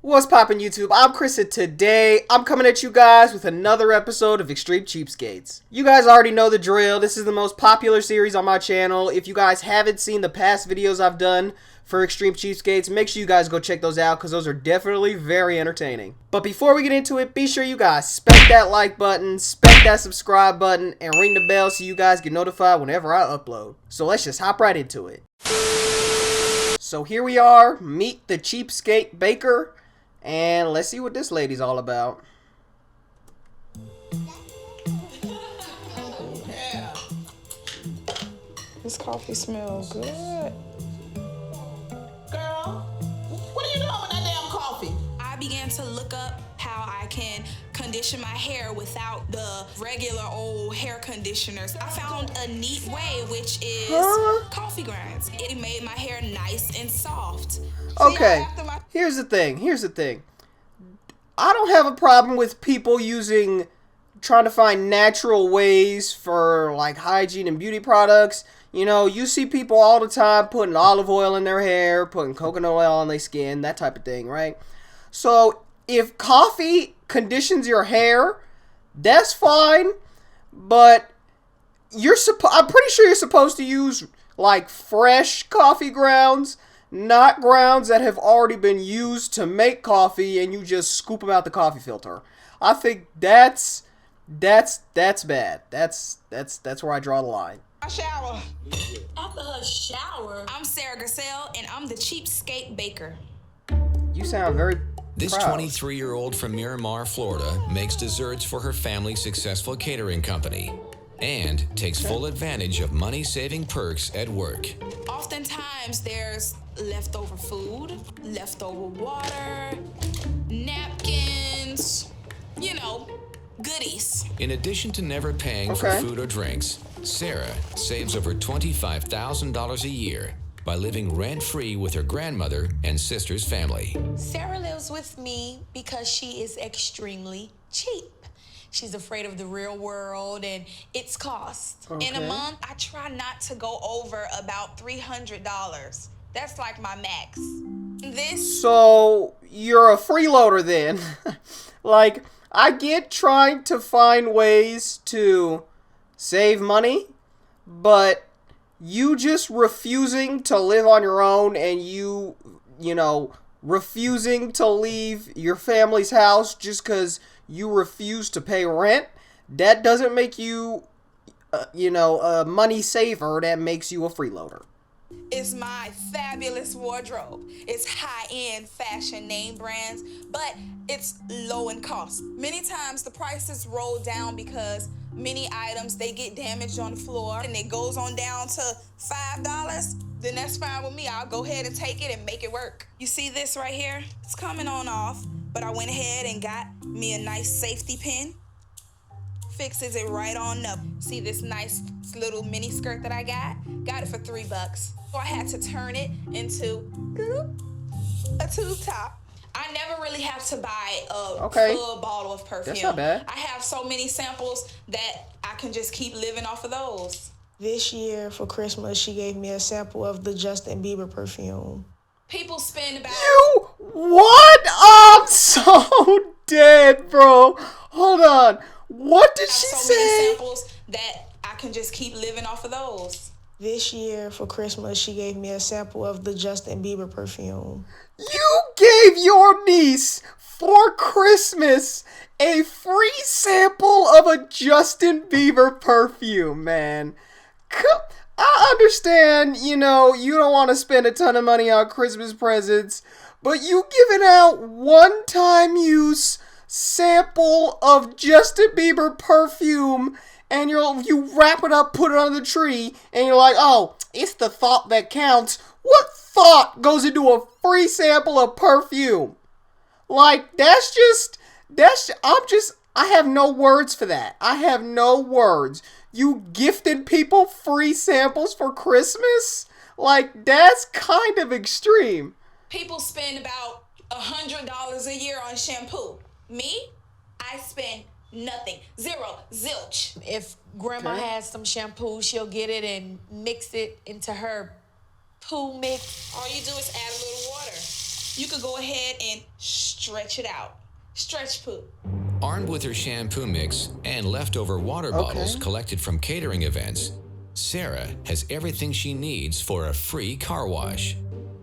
What's poppin' YouTube? I'm Chris and today I'm coming at you guys with another episode of Extreme Cheapskates. You guys already know the drill. This is the most popular series on my channel. If you guys haven't seen the past videos I've done for Extreme Cheapskates, make sure you guys go check those out because those are definitely very entertaining. But before we get into it, be sure you guys spank that like button, spank that subscribe button, and ring the bell so you guys get notified whenever I upload. So let's just hop right into it. So here we are, meet the cheapskate baker. And let's see what this lady's all about. Yeah. This coffee smells good. Girl, what are you doing with that damn coffee? I began to look up how I can condition my hair without the regular old hair conditioners. I found a neat way, which is coffee grinds. It made my hair nice and soft. Okay, here's the thing. I don't have a problem with people trying to find natural ways for like hygiene and beauty products. You know, you see people all the time putting olive oil in their hair, putting coconut oil on their skin, that type of thing, right? So if coffee conditions your hair, that's fine, but I'm pretty sure you're supposed to use like fresh coffee grounds, not grounds that have already been used to make coffee and you just scoop them out the coffee filter. I think that's bad. That's where I draw the line. I shower. After her shower, I'm Sarah Garcelle, and I'm the cheapskate baker. You sound very This proud. 23-year-old from Miramar, Florida, makes desserts for her family's successful catering company and takes full advantage of money-saving perks at work. Oftentimes, there's leftover food, leftover water, napkins, you know, goodies. In addition to never paying for food or drinks, Sarah saves over $25,000 a year by living rent-free with her grandmother and sister's family. Sarah lives with me because she is extremely cheap. She's afraid of the real world and its cost. Okay. In a month, I try not to go over about $300. That's like my max. So you're a freeloader then. Like, I get trying to find ways to save money, but you just refusing to live on your own and you know, refusing to leave your family's house just because you refuse to pay rent, that doesn't make you, a money saver. That makes you a freeloader. It's my fabulous wardrobe. It's high-end fashion name brands, but it's low in cost. Many times the prices roll down because many items, they get damaged on the floor and it goes on down to $5. Then that's fine with me. I'll go ahead and take it and make it work. You see this right here? It's coming on off, but I went ahead and got me a nice safety pin. Fixes it right on up. See this nice little mini skirt that I got? Got it for $3. So I had to turn it into a tube top. I never really have to buy a full bottle of perfume. That's not bad. I have so many samples that I can just keep living off of those. This year for Christmas, she gave me a sample of the Justin Bieber perfume. People spend about... You what? I'm so dead, bro. Hold on. What did she so say? Many samples that I can just keep living off of those. This year for Christmas, she gave me a sample of the Justin Bieber perfume. You gave your niece for Christmas a free sample of a Justin Bieber perfume, man. I understand, you don't want to spend a ton of money on Christmas presents, but you giving out one-time use sample of Justin Bieber perfume and you wrap it up, put it on the tree, and you're like, oh, it's the thought that counts. What thought goes into a free sample of perfume? Like, I have no words for that. I have no words. You gifted people free samples for Christmas? Like, that's kind of extreme. People spend about $100 a year on shampoo. Me, I spend nothing. Zero. Zilch. If grandma has some shampoo, she'll get it and mix it into her poo mix. All you do is add a little water. you could go ahead and stretch it out. Stretch poo. Armed with her shampoo mix and leftover water bottles collected from catering events, Sarah has everything she needs for a free car wash.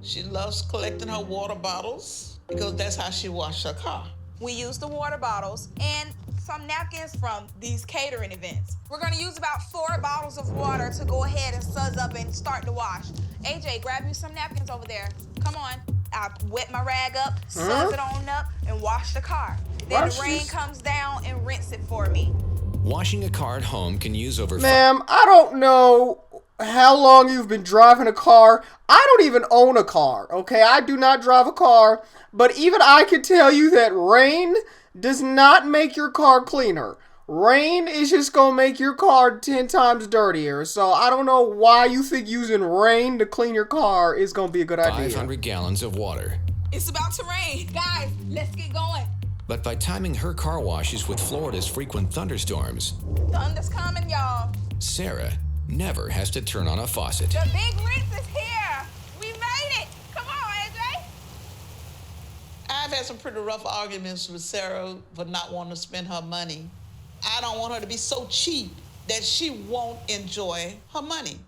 She loves collecting her water bottles because that's how she washes her car. We use the water bottles and some napkins from these catering events. We're gonna use about 4 bottles of water to go ahead and suzz up and start the wash. AJ, grab you some napkins over there. Come on. I'll wet my rag up, suzz it on up, and wash the car. Then the rain comes down and rinse it for me. Washing a car at home can use over... Ma'am, I don't know how long you've been driving a car. I don't even own a car, okay? I do not drive a car, but even I can tell you that rain does not make your car cleaner. Rain is just gonna make your car 10 times dirtier. So I don't know why you think using rain to clean your car is gonna be a good idea. 500 gallons of water. It's about to rain. Guys, let's get going. But by timing her car washes with Florida's frequent thunderstorms, Thunder's coming, y'all. Sarah never has to turn on a faucet. The big rinse is here. We made it. Come on, AJ. I've had some pretty rough arguments with Sarah for not wanting to spend her money. I don't want her to be so cheap that she won't enjoy her money.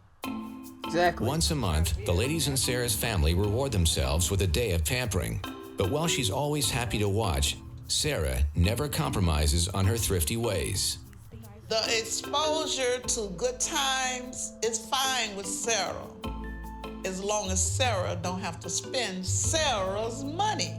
Exactly. Once a month, the ladies in Sarah's family reward themselves with a day of pampering. But while she's always happy to watch, Sarah never compromises on her thrifty ways. The exposure to good times is fine with Sarah, as long as Sarah don't have to spend Sarah's money.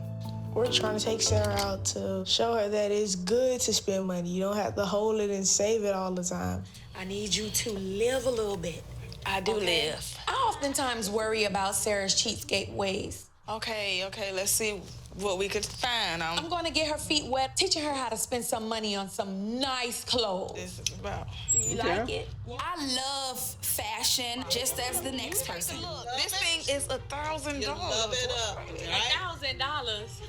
We're trying to take Sarah out to show her that it's good to spend money. You don't have to hold it and save it all the time. I need you to live a little bit. I do live. I oftentimes worry about Sarah's cheapskate ways. Okay, let's see what we could find. I'm going to get her feet wet, teaching her how to spend some money on some nice clothes. This is about. Do you like it? I love fashion, just as the next person. This thing is $1,000. You love it up, right? $1,000.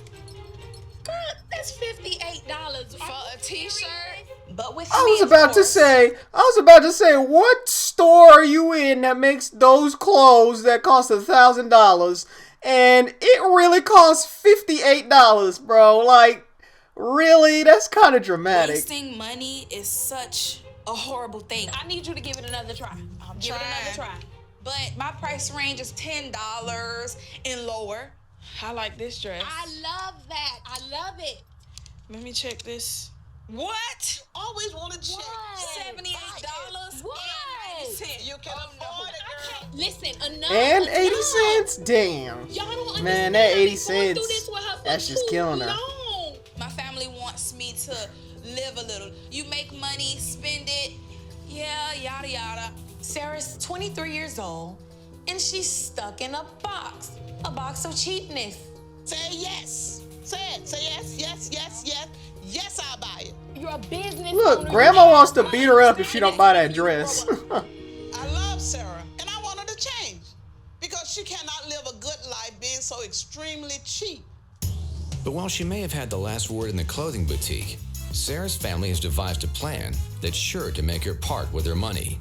Girl, that's $58 For a t-shirt. But with I me, was of about to course. say, what store are you in that makes those clothes that cost $1,000? And it really costs $58, bro. Like, really? That's kind of dramatic. Wasting money is such a horrible thing. I need you to give it another try. Give it another try. But my price range is $10 and lower. I like this dress. I love that. I love it. Let me check this. What? Always want to check. $78? What? You can afford it, girl. Listen, enough. And 80 enough. cents? Damn. Y'all don't Man, understand. that I've 80 been going through cents, this with her for that's just too killing her. long. My family wants me to live a little. You make money, spend it, yeah, yada yada. Sarah's 23 years old, and she's stuck in a box of cheapness. Say yes. Say it. Say yes, yes, yes, yes. Yes, I'll buy it. You're a business Look, owner. Grandma wants to beat her up if she don't buy that dress. I love Sarah, and I want her to change because she cannot live a good life being so extremely cheap. But while she may have had the last word in the clothing boutique, Sarah's family has devised a plan that's sure to make her part with her money.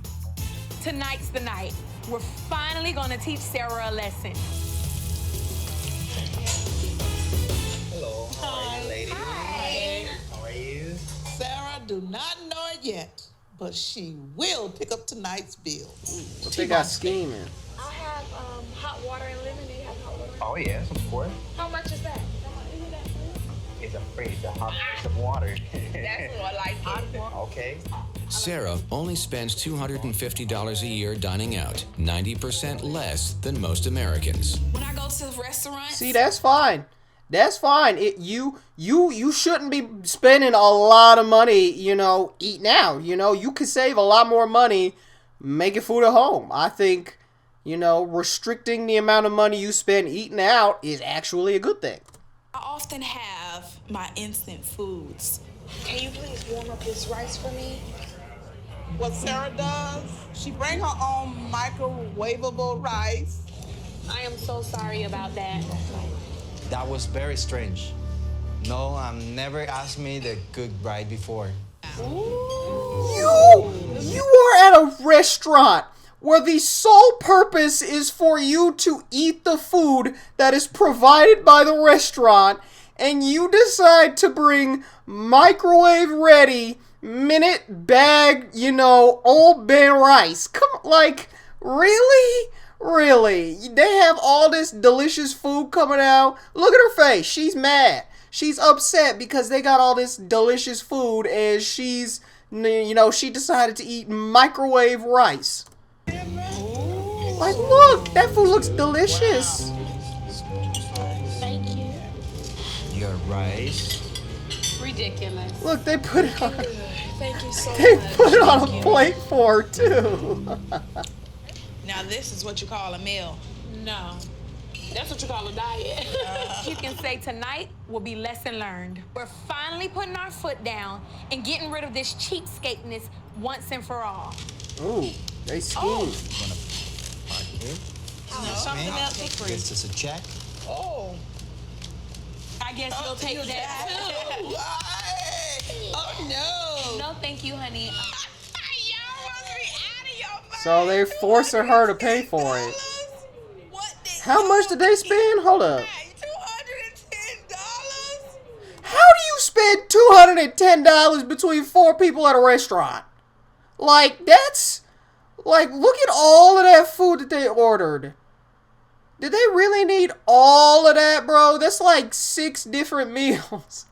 Tonight's the night. We're finally gonna teach Sarah a lesson. Hello, how are you, ladies? Hi. How are you? Sarah do not know it yet, but she will pick up tonight's bill. What they got scheming? I have hot water and lemon. Do you have hot water? Oh yes, of course. How much is that? It's a free, the hot glass of water. That's more like it. Okay. Sarah only spends $250 a year dining out, 90% less than most Americans. When I go to restaurants, See, that's fine. That's fine. You shouldn't be spending a lot of money, eating out. You could save a lot more money making food at home. I think, restricting the amount of money you spend eating out is actually a good thing. I often have my instant foods. Can you please warm up this rice for me? What Sarah does, she bring her own microwavable rice. I am so sorry about that. That was very strange. No, never asked me to cook right before. You are at a restaurant where the sole purpose is for you to eat the food that is provided by the restaurant, and you decide to bring microwave ready, minute bag, Old Ben rice. Come, like, really? Really? They have all this delicious food coming out. Look at her face. She's mad. She's upset because they got all this delicious food and she's, she decided to eat microwave rice. Like, look, that food looks delicious. Thank you. You got rice. Ridiculous. Look, they put it on. Thank you so They much. put it on a plate for her too. Now this is what you call a meal. No. That's what you call a diet. You can say tonight will be lesson learned. We're finally putting our foot down and getting rid of this cheapskateness once and for all. Ooh, they scheme. Something else for free. Is this a check? Oh. I guess you'll take that too. Oh, no. No, thank you, honey. Y'all must be out of your mind. So they're forcing her to pay for it. How much did they spend? Hold up. $210. How do you spend $210 between 4 people at a restaurant? Like, that's... Like, look at all of that food that they ordered. Did they really need all of that, bro? That's like 6 different meals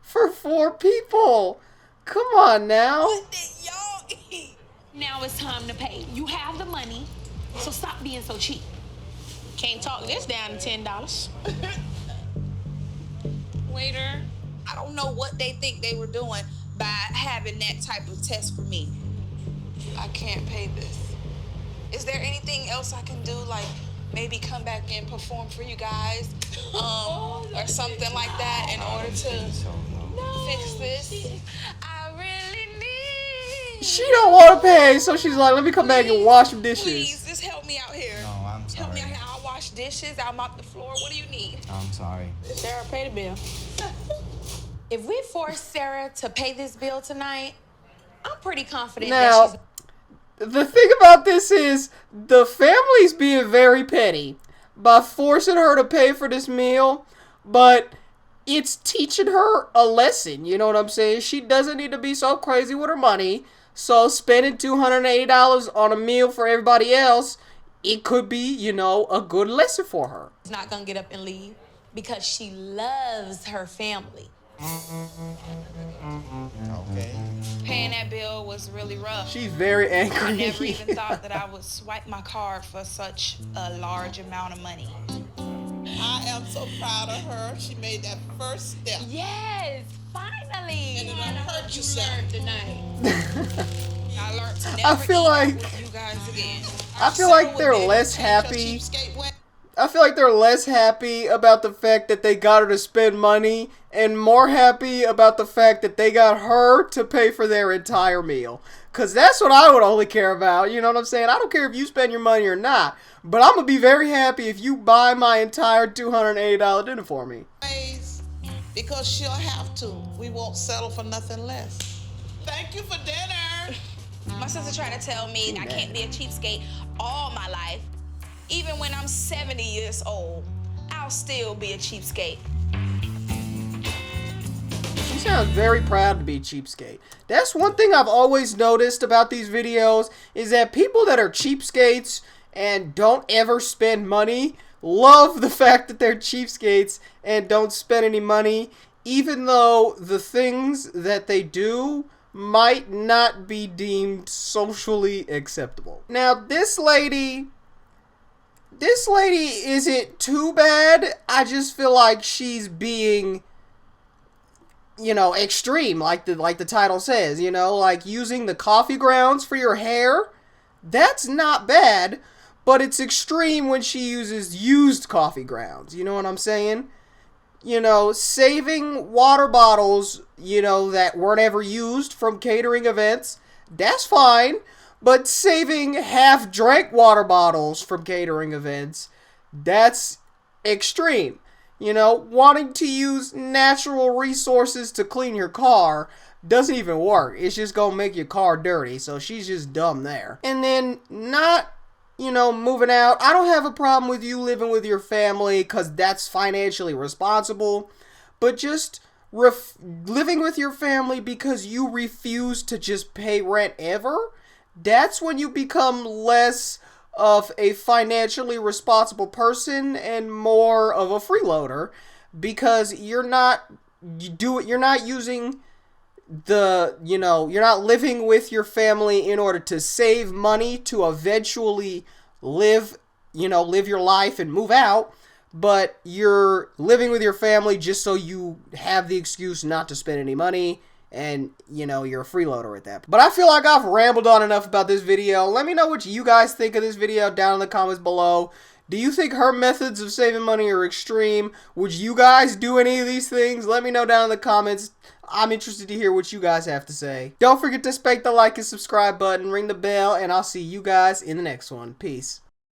for 4 people. Come on now. What did y'all eat? Now it's time to pay. You have the money, so stop being so cheap. Can't talk this down to $10. Waiter, I don't know what they think they were doing by having that type of test for me. I can't pay this. Is there anything else I can do, like maybe come back and perform for you guys, or something like that in order to fix this? I really need. She don't want to pay, so she's like, let me come back and wash some dishes. Please, just help me out here. No, I'm Help me sorry. out here. I'll wash dishes. I'll mop the floor. What do you need? I'm sorry. Sarah, pay the bill. If we force Sarah to pay this bill tonight, I'm pretty confident Now, that the thing about this is the family's being very petty by forcing her to pay for this meal, but it's teaching her a lesson, you know what I'm saying? She doesn't need to be so crazy with her money, so spending $280 on a meal for everybody else, it could be, a good lesson for her. she's not gonna get up and leave because she loves her family. Okay. Paying that bill was really rough. She's very I never angry. even thought that I would swipe my card for such a large amount of money. I am so proud of her. She made that first step. Yes, finally. And it hurt yourself tonight. I learned to never I feel eat like- with you guys again. I feel like they're less happy. I feel like they're less happy about the fact that they got her to spend money and more happy about the fact that they got her to pay for their entire meal. Because that's what I would only care about. You know what I'm saying? I don't care if you spend your money or not. But I'm going to be very happy if you buy my entire $280 dinner for me. Because she'll have to. We won't settle for nothing less. Thank you for dinner. My sister tried to tell me I can't be a cheapskate all my life. Even when I'm 70 years old, I'll still be a cheapskate. She sounds very proud to be a cheapskate. That's one thing I've always noticed about these videos is that people that are cheapskates and don't ever spend money love the fact that they're cheapskates and don't spend any money, even though the things that they do might not be deemed socially acceptable. Now, this lady isn't too bad. I just feel like she's being, extreme, like the title says, like using the coffee grounds for your hair. That's not bad, but it's extreme when she uses used coffee grounds. You know what I'm saying? Saving water bottles, that weren't ever used from catering events, that's fine. But saving half-drank water bottles from catering events, that's extreme. You know, wanting to use natural resources to clean your car doesn't even work. It's just gonna make your car dirty. So she's just dumb there. And then not, you know, moving out. I don't have a problem with you living with your family because that's financially responsible. But just living with your family because you refuse to just pay rent ever, that's when you become less of a financially responsible person and more of a freeloader, because you're not using the, you know, you're not living with your family in order to save money to eventually live your life and move out, but you're living with your family just so you have the excuse not to spend any money. And, you know, you're a freeloader at that. But I feel like I've rambled on enough about this video. Let me know what you guys think of this video down in the comments below. Do you think her methods of saving money are extreme? Would you guys do any of these things? Let me know down in the comments. I'm interested to hear what you guys have to say. Don't forget to spank the like and subscribe button, ring the bell, and I'll see you guys in the next one. Peace.